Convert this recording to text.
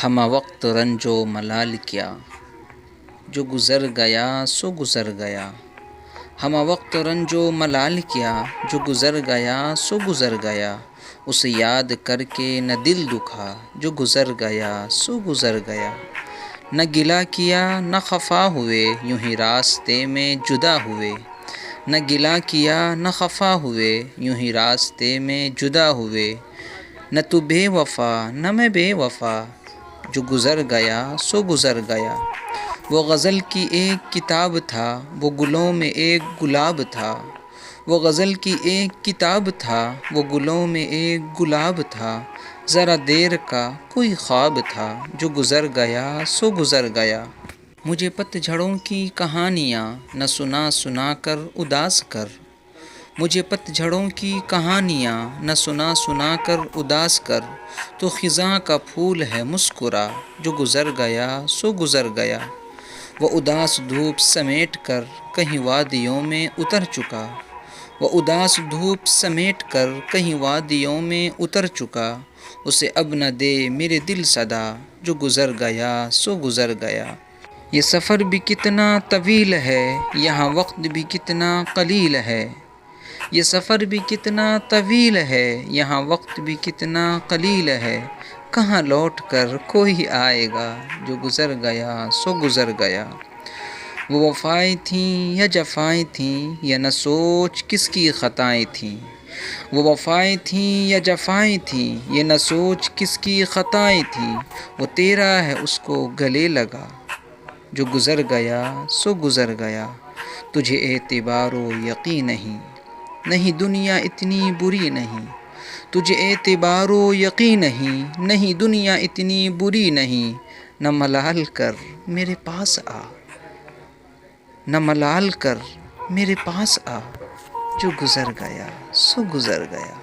ہمہ وقت رنج و ملال کیا، جو گزر گیا سو گزر گیا۔ ہمہ وقت رنج و ملال کیا، جو گزر گیا سو گزر گیا۔ اسے یاد کر کے نہ دل دکھا، جو گزر گیا سو گزر گیا۔ نہ گلہ کیا نہ خفا ہوئے، یوں ہی راستے میں جدا ہوئے۔ نہ گلہ کیا نہ خفا ہوئے، یوں ہی راستے میں جدا ہوئے۔ نہ تو بے وفا نہ میں بے وفا، جو گزر گیا سو گزر گیا۔ وہ غزل کی ایک کتاب تھا، وہ گلوں میں ایک گلاب تھا۔ وہ غزل کی ایک کتاب تھا، وہ گلوں میں ایک گلاب تھا۔ ذرا دیر کا کوئی خواب تھا، جو گزر گیا سو گزر گیا۔ مجھے پت جھڑوں کی کہانیاں نہ سنا سنا کر اداس کر۔ مجھے پت جھڑوں کی کہانیاں نہ سنا سنا کر اداس کر۔ تو خزاں کا پھول ہے مسکرا، جو گزر گیا سو گزر گیا۔ وہ اداس دھوپ سمیٹ کر کہیں وادیوں میں اتر چکا۔ وہ اداس دھوپ سمیٹ کر کہیں وادیوں میں اتر چکا۔ اسے اب نہ دے میرے دل صدا، جو گزر گیا سو گزر گیا۔ یہ سفر بھی کتنا طویل ہے، یہاں وقت بھی کتنا قلیل ہے۔ یہ سفر بھی کتنا طویل ہے، یہاں وقت بھی کتنا قلیل ہے۔ کہاں لوٹ کر کوئی آئے گا، جو گزر گیا سو گزر گیا۔ وہ وفائیں تھیں یا جفائیں تھیں، یہ نہ سوچ کس کی خطائیں تھیں۔ وہ وفائیں تھیں یا جفائیں تھیں، یہ نہ سوچ کس کی خطائیں تھیں۔ وہ تیرا ہے اس کو گلے لگا، جو گزر گیا سو گزر گیا۔ تجھے اعتبار و یقین نہیں، نہیں دنیا اتنی بری نہیں۔ تجھے اعتبار و یقین نہیں، نہیں دنیا اتنی بری نہیں۔ نہ ملال کر میرے پاس آ، نہ ملال کر میرے پاس آ، جو گزر گیا سو گزر گیا۔